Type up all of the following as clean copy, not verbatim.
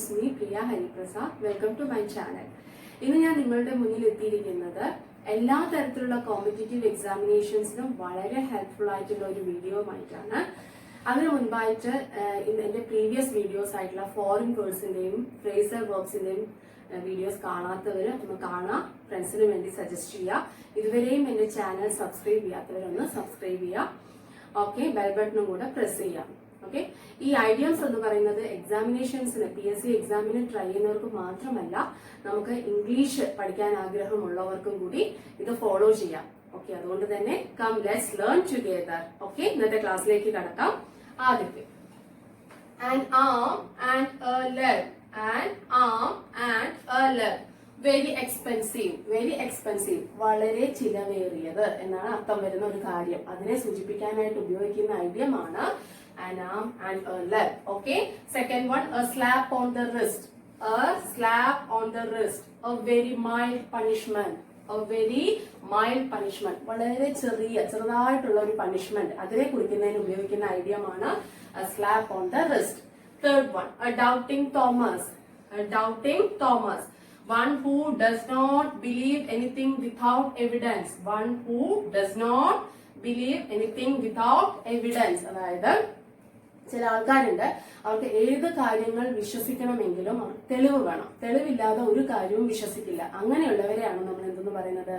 It's me Priya Hariprasad. Welcome to my channel. ഇന്ന് ഞാൻ നിങ്ങളുടെ മുന്നിൽ എത്തിയിരിക്കുന്നത് എല്ലാ തരത്തിലുള്ള കോമ്പറ്റേറ്റീവ് എക്സാമിനേഷൻസിനും വളരെ ഹെൽപ്ഫുൾ ആയിട്ടുള്ള ഒരു വീഡിയോയുമായിട്ടാണ്. അതിനു മുൻപായിട്ട് എന്റെ പ്രീവിയസ് വീഡിയോസ് ആയിട്ടുള്ള ഫോറിൻ വേർഡ്സിന്റെയും ഫ്രേസൽ വെർബ്സിന്റെയും വീഡിയോസ് കാണാത്തവർ ഒന്ന് കാണാം, ഫ്രണ്ട്സിന് വേണ്ടി സജസ്റ്റ് ചെയ്യുക. ഇതുവരെയും എന്റെ ചാനൽ സബ്സ്ക്രൈബ് ചെയ്യാത്തവരൊന്ന് സബ്സ്ക്രൈബ് ചെയ്യുക. ഓക്കെ, ബെൽ ബട്ടണും കൂടെ പ്രസ് ചെയ്യാം. ഓക്കെ, ഈ ഐഡിയംസ് എന്ന് പറയുന്നത് എക്സാമിനേഷൻസിന് PSC എക്സാമിന് ട്രൈ ചെയ്യുന്നവർക്ക് മാത്രമല്ല, നമുക്ക് ഇംഗ്ലീഷ് പഠിക്കാൻ ആഗ്രഹമുള്ളവർക്കും കൂടി ഇത് ഫോളോ ചെയ്യാം. ഓക്കെ, അതുകൊണ്ട് തന്നെ come let's learn together. Okay, ഇന്നത്തെ ക്ലാസ്സിലേക്ക് കടക്കാം. ആദ്യത്തെ an arm and a leg, an arm and a leg. Very expensive, വളരെ ചിലവേറിയത് എന്നാണ് അർത്ഥം വരുന്ന ഒരു കാര്യം. അതിനെ സൂചിപ്പിക്കാനായിട്ട് ഉപയോഗിക്കുന്ന ഐഡിയമാണ് an arm and a leg. Okay, second one, a slap on the wrist, a slap on the wrist, a very mild punishment, വളരെ ചെറുതായിട്ടുള്ള ഒരു പണിഷ്മെന്റ്, അതിനെ കുറിക്കുന്നതിന് ഉപയോഗിക്കുന്ന ഐഡിയമാണ് a slap on the wrist. Third one, a doubting Thomas, one who does not believe anything without evidence, അതായത് ചില ആൾക്കാരുണ്ട്, അവർക്ക് ഏത് കാര്യങ്ങൾ വിശ്വസിക്കണമെങ്കിലും തെളിവ് വേണം. തെളിവില്ലാതെ ഒരു കാര്യവും വിശ്വസിക്കില്ല. അങ്ങനെയുള്ളവരെയാണ് നമ്മൾ എന്തെന്ന് പറയുന്നത്,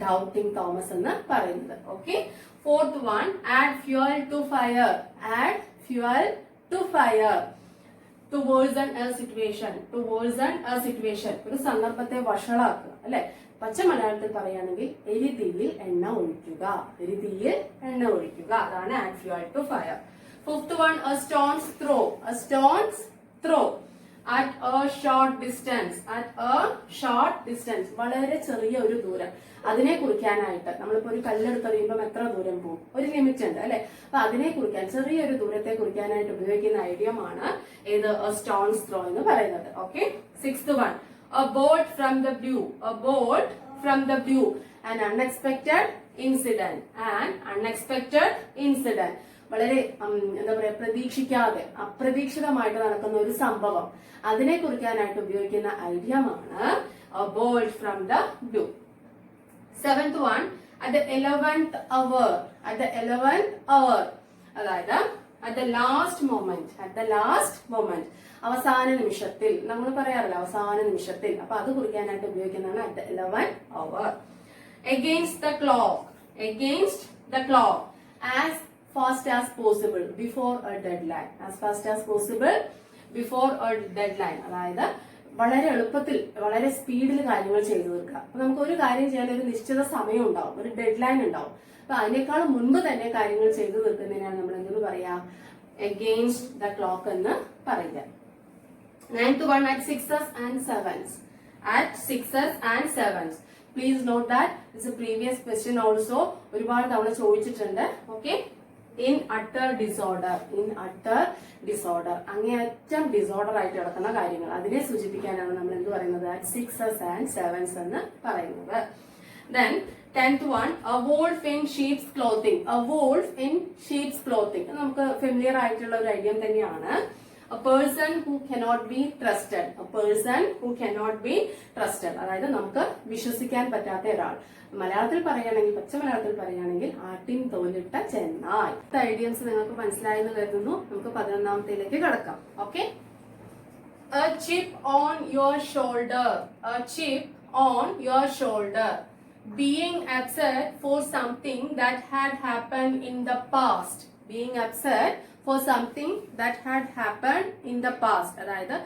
ഡൗട്ടിംഗ് തോമസ് എന്ന് പറയുന്നത്. Okay, fourth one, add fuel to fire, to worsen a situation, ഒരു സന്ദർഭത്തെ വഷളാക്കുക. അല്ലെ, പച്ച മലയാളത്തിൽ പറയുകയാണെങ്കിൽ എരിതീയിൽ എണ്ണ ഒഴിക്കുക, അതാണ് add fuel to fire. Fifth one, a stone's throw, at a short distance, വളരെ ചെറിയ ഒരു ദൂരം. അതിനെ കുറിക്കാനായിട്ട് നമ്മളിപ്പോ ഒരു കല്ലെടുത്തെറിയുമ്പോൾ എത്ര ദൂരം പോകും, ഒരു ലിമിറ്റ് ഉണ്ട് അല്ലെ. അപ്പൊ അതിനെ കുറിക്കാൻ, ചെറിയൊരു ദൂരത്തെ കുറിക്കാനായിട്ട് ഉപയോഗിക്കുന്ന ഐഡിയമാണ് ഏത്, a stone's throw എന്ന് പറയുന്നത്. Okay, sixth one, a bolt from the blue, an unexpected incident, വളരെ എന്താ പറയാ, പ്രതീക്ഷിക്കാതെ അപ്രതീക്ഷിതമായിട്ട് നടക്കുന്ന ഒരു സംഭവം, അതിനെ കുറിക്കാനായിട്ട് ഉപയോഗിക്കുന്ന ഐഡിയമാണ് a bolt from the blue. Seventh one, at the 11th hour, അതായത് at the last moment, അവസാന നിമിഷത്തിൽ, നമ്മൾ പറയാറില്ല അവസാന നിമിഷത്തിൽ, അപ്പൊ അത് കുറിക്കാനായിട്ട് ഉപയോഗിക്കുന്നതാണ് at the 11th hour. Against the clock, as fast as possible, before a deadline, അതായത് വളരെ എളുപ്പത്തിൽ, വളരെ സ്പീഡിൽ കാര്യങ്ങൾ ചെയ്തു തീർക്കുക. അപ്പൊ നമുക്ക് ഒരു കാര്യം ചെയ്യാൻ ഒരു നിശ്ചിത സമയം ഉണ്ടാവും, ഒരു ഡെഡ് ലൈൻ ഉണ്ടാവും. അപ്പൊ അതിനേക്കാൾ മുൻപ് തന്നെ കാര്യങ്ങൾ ചെയ്തു തീർക്കുന്നതിനാണ് നമ്മൾ എന്തെന്ന് പറയാ, against the clock എന്ന് പറയുക. Ninth one, at sixes and sevens. Please note that it's a previous question also, ഒരുപാട് തവണ ചോദിച്ചിട്ടുണ്ട്. ഓക്കെ, in utter disorder, അങ്ങേയറ്റം ഡിസോർഡർ ആയിട്ട് കിടക്കുന്ന കാര്യങ്ങൾ, അതിനെ സൂചിപ്പിക്കാനാണ് നമ്മൾ എന്ത് പറയുന്നത്, at sixes and sevens എന്ന് പറയുന്നത്. Then 10th one, a wolf in sheep's clothing, നമുക്ക് ഫെമിലിയർ ആയിട്ടുള്ള ഒരു ഐഡിയം തന്നെയാണ്. A person who cannot be trusted, അതായത് നമുക്ക് വിശ്വസിക്കാൻ പറ്റാത്ത ഒരാൾ. മലയാളത്തിൽ പറയുകയാണെങ്കിൽ, പച്ച മലയാളത്തിൽ പറയുകയാണെങ്കിൽ ആട്ടിൻ തോലിട്ട ചെന്നായ്. ഐഡിയംസ് നിങ്ങൾക്ക് മനസ്സിലായെന്ന് കരുതുന്നു. നമുക്ക് 11ാമത്തേലേക്ക് കടക്കാം. Okay, a chip on your shoulder, being upset for something that had happened in the past, അതായത്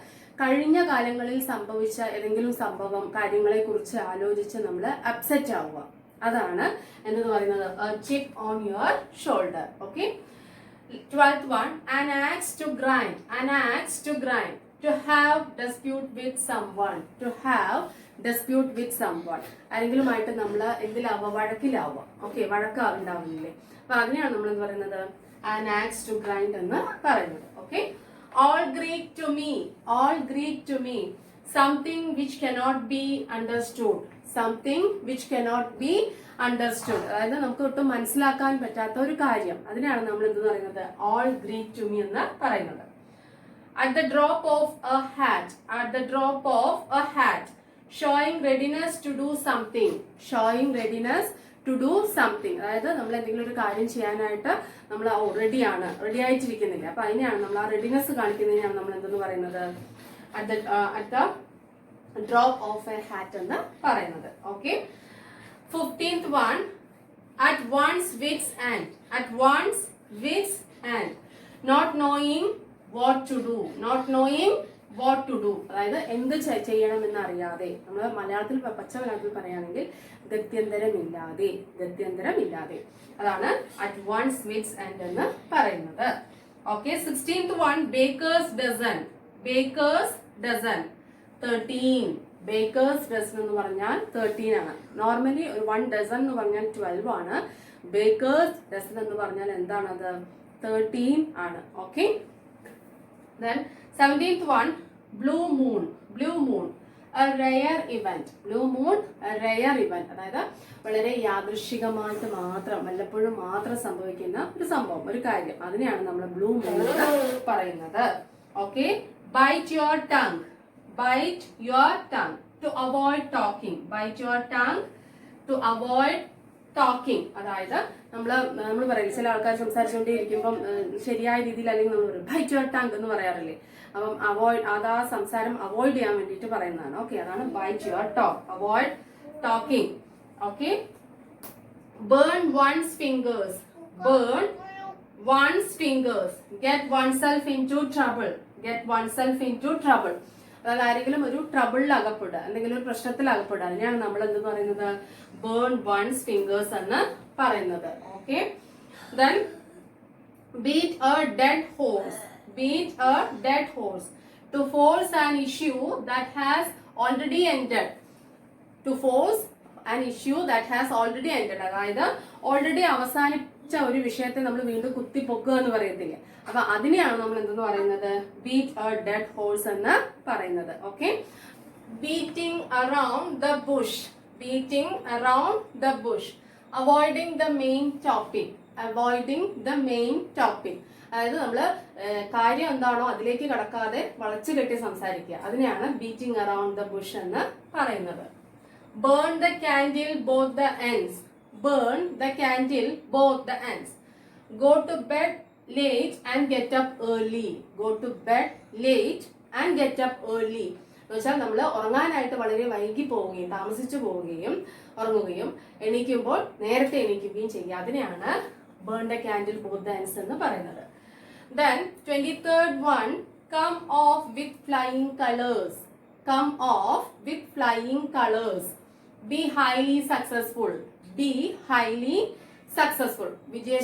കഴിഞ്ഞ കാലങ്ങളിൽ സംഭവിച്ച ഏതെങ്കിലും സംഭവം, കാര്യങ്ങളെ കുറിച്ച് ആലോചിച്ച് നമ്മൾ അപ്സെറ്റ് ആവുക, അതാണ് എന്ന് പറയുന്നത് a chip on your shoulder. Okay, 12th one, an axe to grind, to have dispute with someone, ആരെങ്കിലുമായിട്ട് നമ്മൾ എന്തിലാവുക, വഴക്കിലാവുക. ഓക്കെ, വഴക്കുണ്ടാവുന്നില്ലേ, അപ്പൊ അതിനെയാണ് നമ്മൾ എന്ന് പറയുന്നത് an axe to grind എന്ന് പറയുന്നത്. Okay, all Greek to me, something which cannot be understood, അതായത് നമുക്ക് ഒട്ടും മനസ്സിലാക്കാൻ പറ്റാത്ത ഒരു കാര്യം, അതിനാണ് നമ്മൾ എന്തെന്ന് പറയുന്നത് all Greek to me എന്ന് പറയുന്നത്. at the drop of a hat, at the drop of a hat, showing readiness to do something, showing readiness to do something. അതായത് നമ്മൾ എന്തെങ്കിലും ഒരു കാര്യം ചെയ്യാനായിട്ട് നമ്മൾ റെഡി ആയിട്ടിരിക്കുന്നില്ല, അപ്പൊ അതിനെയാണ് നമ്മൾ ആ റെഡിനെസ് കാണിക്കുന്നതിനാണ് നമ്മൾ എന്തെന്ന് പറയുന്നത് at the drop of a hat എന്ന് പറയുന്നത്. Okay, 15th one, at one's wits end, at one's wits end, not knowing what to do, not knowing what to do. അതായത് എന്ത് ചെയ്യണമെന്ന് അറിയാതെ, നമ്മൾ മലയാളത്തിൽ പച്ച മലയാളത്തിൽ പറയുകയാണെങ്കിൽ ഗത്യന്തരമില്ലാതെ, അതാണ് at one's wits end എന്ന് പറയുന്നത്. Okay, 16th one, baker's dozen, baker's dozen, 13. Baker's dozen എന്ന് പറഞ്ഞാൽ 13 ആണ്. നോർമലി ഒരു 1 ഡസൺ എന്ന് പറഞ്ഞാൽ 12 ആണ്. ബേക്കേഴ്സ് ഡസൻ എന്ന് പറഞ്ഞാൽ എന്താണത്? 13 ആണ്. Okay, then 17th one, blue moon, blue moon, a rare event, blue moon, a rare event, അതായത് വളരെ യാദൃശ്ചികമായിട്ട് മാത്രം വല്ലപ്പോഴും മാത്രം സംഭവിക്കുന്ന ഒരു സംഭവം, ഒരു കാര്യം, അതിനെയാണ് നമ്മൾ ബ്ലൂ മൂൺ പറയുന്നത്. Okay, bite your tongue, bite your tongue, to avoid talking, bite your tongue, to avoid talking. അതായത് നമ്മൾ പറയില്ല, ചില ആൾക്കാർ സംസാരിച്ചുകൊണ്ടേയിരിക്കുമ്പം ശരിയായ രീതിയിൽ അല്ലെങ്കിൽ നമ്മൾ പറയും ബൈറ്റ് യുവർ ടങ് എന്ന് പറയാറില്ലേ, അപ്പം ആ സംസാരം അവോയ്ഡ് ചെയ്യാൻ വേണ്ടിയിട്ട് പറയുന്നതാണ്. ഓക്കെ, അതാണ് bite your talk, avoid talking. Okay, burn one's fingers, burn one's fingers, get oneself into trouble, get oneself into trouble. അതായത് ആരെങ്കിലും ഒരു ട്രബിളിൽ അകപ്പെടുക, എന്തെങ്കിലും ഒരു പ്രശ്നത്തിൽ അകപ്പെടുക, അതിനെയാണ് നമ്മൾ എന്ത് പറയുന്നത്? ബേൺ വൺസ് ഫിംഗേഴ്സ് എന്ന് പറയുന്നത്. Okay, then beat a dead horse, beat a dead horse, to force an issue that has already ended, to force an issue that has already ended, അതായത് ഓൾറെഡി അവസാനിച്ച ഒരു വിഷയത്തെ നമ്മൾ വീണ്ടും കുത്തിപ്പൊക്കുക എന്ന് പറയത്തില്ലേ, അപ്പൊ അതിനെയാണ് നമ്മൾ എന്തെന്ന് പറയുന്നത്? ബീറ്റ് എ ഡെഡ് ഹോഴ്സ് എന്ന് പറയുന്നത്. Okay, beating around the Bush, beating around the Bush, avoiding the main topic, avoiding the main topic, അതായത് നമ്മള് കാര്യം എന്താണോ അതിലേക്ക് കടക്കാതെ വളച്ചു കെട്ടി സംസാരിക്കുക, അതിനെയാണ് ബീറ്റിംഗ് അറൌണ്ട് ദ ബുഷ് എന്ന് പറയുന്നത്. burn the candle both the ends, burn the candle both the ends, go to bed late and get up early, go to bed late and get up early. എന്നുവെച്ചാൽ നമ്മൾ ഉറങ്ങാനായിട്ട് വളരെ വൈകി പോവുകയും താമസിച്ചു പോവുകയും ഉറങ്ങുകയും എണീക്കുമ്പോൾ നേരത്തെ എണീക്കുകയും ചെയ്യുക, അതിനെയാണ് burn the candle both the ends എന്ന് പറയുന്നത്. Then 23rd one, come off with flying colors, come off with flying colors, be highly successful, be highly successful. വിജയ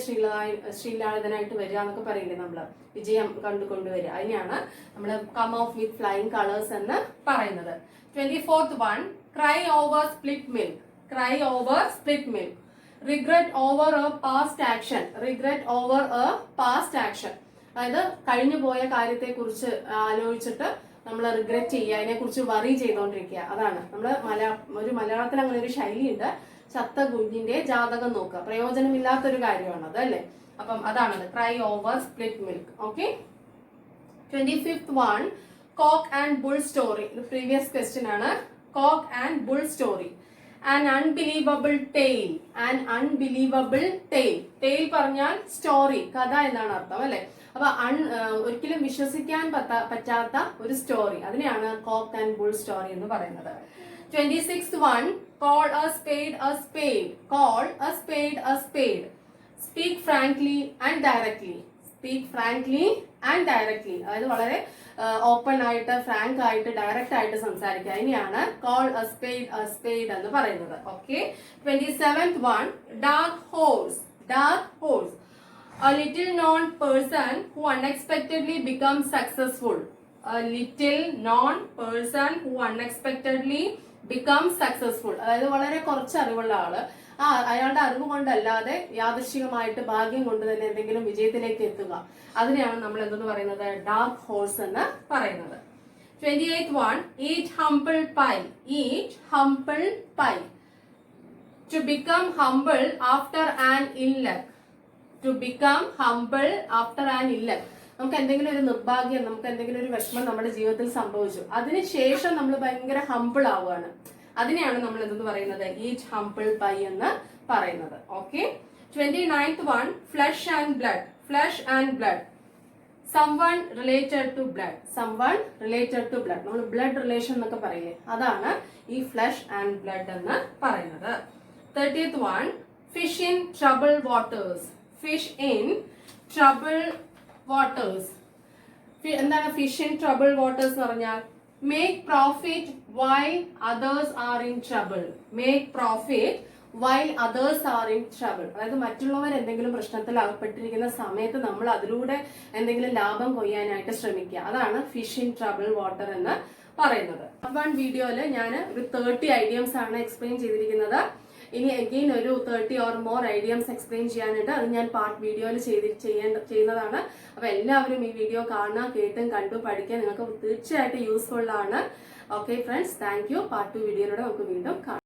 ശ്രീലാളിതനായിട്ട് വരിക എന്നൊക്കെ പറയില്ലേ, നമ്മള് വിജയം കൊണ്ടുവരിക, അതിനെയാണ് നമ്മൾ come off with flying colours എന്ന് പറയുന്നത്. 24th one, cry over split milk, cry over split milk, regret over a past action, regret over a past action, അതായത് കഴിഞ്ഞു പോയ കാര്യത്തെ കുറിച്ച് ആലോചിച്ചിട്ട് നമ്മൾ റിഗ്രറ്റ് ചെയ്യുക, അതിനെ കുറിച്ച് വറി ചെയ്തുകൊണ്ടിരിക്കുക, അതാണ് നമ്മൾ ഒരു മലയാളത്തിൽ അങ്ങനെ ഒരു ശൈലിയുണ്ട്, ചത്ത കുഞ്ഞിന്റെ ജാതകം നോക്കുക, പ്രയോജനമില്ലാത്തൊരു കാര്യമാണ് അത്, അല്ലേ? അപ്പം അതാണത്, cry over split milk. Okay, 25th one, cock and bull story, ഇത് പ്രീവിയസ് ക്വസ്റ്റ്യൻ ആണ്. cock and bull story, an unbelievable tale, an unbelievable tale, tale പറഞ്ഞാൽ സ്റ്റോറി, കഥ എന്നാണ് അർത്ഥം, അല്ലെ? അപ്പൊ ഒരിക്കലും വിശ്വസിക്കാൻ പറ്റാത്ത ഒരു സ്റ്റോറി, അതിനെയാണ് കോക്ക് ആൻഡ് ബുൾ സ്റ്റോറി എന്ന് പറയുന്നത്. 26th one, call a spade a spade, call a spade a spade, speak frankly and directly, speak frankly and directly, അതായത് വളരെ ഓപ്പൺ ആയിട്ട് ഫ്രാങ്ക് ആയിട്ട് ഡയറക്റ്റ് ആയിട്ട് സംസാരിക്കുക, അതിനെയാണ് call a spade എന്ന് പറയുന്നത്. Okay, 27th one, dark horse, dark horse, a little known person who unexpectedly becomes successful, a little known person who unexpectedly becomes successful, അതായത് വളരെ കുറച്ച് അറിവുള്ള ആള്, അയാളുടെ അറിവ് കൊണ്ടല്ലാതെ യാദൃശ്ചികമായിട്ട് ഭാഗ്യം കൊണ്ട് തന്നെ എന്തെങ്കിലും വിജയത്തിലേക്ക് എത്തുക, അതിനെയാണ് നമ്മൾ എന്തെന്ന് പറയുന്നത്? ഡാർക്ക് ഹോഴ്സ് എന്ന് പറയുന്നത്. 28th one, eat humble pie, eat humble pie, to become humble after an ill luck, to become humble after an ill luck, നമുക്ക് എന്തെങ്കിലും ഒരു നിർഭാഗ്യം, നമുക്ക് എന്തെങ്കിലും ഒരു വിഷമം നമ്മുടെ ജീവിതത്തിൽ സംഭവിച്ചു, അതിനുശേഷം നമ്മൾ ഭയങ്കര ഹംബിൾ ആവുകയാണ്. അതിനെയാണ് നമ്മൾ എന്തെന്ന് പറയുന്നത്, ഈറ്റ് ഹംബിൾ പൈ എന്ന് പറയുന്നത്. Okay. 29th one, flesh and blood. Flesh and blood. Someone related to blood. Someone related to blood. നമ്മൾ blood relation എന്നൊക്കെ പറയില്ലേ, അതാണ് ഈ flesh and blood എന്ന് പറയുന്നത്. 30th one, fish in troubled waters. Fish in troubled waters. എന്താണ് fish in troubled waters എന്ന് പറഞ്ഞാൽ? Make profit while others are in trouble. Make profit while others are in trouble. അതായത് മറ്റുള്ളവർ എന്തെങ്കിലും പ്രശ്നത്തിൽ അകപ്പെട്ടിരിക്കുന്ന സമയത്ത് നമ്മൾ അതിലൂടെ എന്തെങ്കിലും ലാഭം കൊയ്യാനായിട്ട് ശ്രമിക്കുക. അതാണ് ഫിഷ് ഇൻ ട്രബിൾ വാട്ടർ എന്ന് പറയുന്നത്. വൺ വീഡിയോയില് ഞാൻ ഒരു 30 ഐഡിയംസ് ആണ് എക്സ്പ്ലെയിൻ ചെയ്തിരിക്കുന്നത്. ഇനി അഗെയിൻ ഒരു 30 or more ഐഡിയംസ് എക്സ്പ്ലെയിൻ ചെയ്യാനുണ്ട്. അത് ഞാൻ പാർട്ട് വീഡിയോയിൽ ചെയ്യുന്നതാണ്. അപ്പൊ എല്ലാവരും ഈ വീഡിയോ കാണുക, കേട്ടും കണ്ടു പഠിക്കാൻ നിങ്ങൾക്ക് തീർച്ചയായിട്ടും യൂസ്ഫുൾ ആണ്. Okay friends, thank you. Part 2 വീഡിയോയിലൂടെ നമുക്ക് വീണ്ടും കാണാം.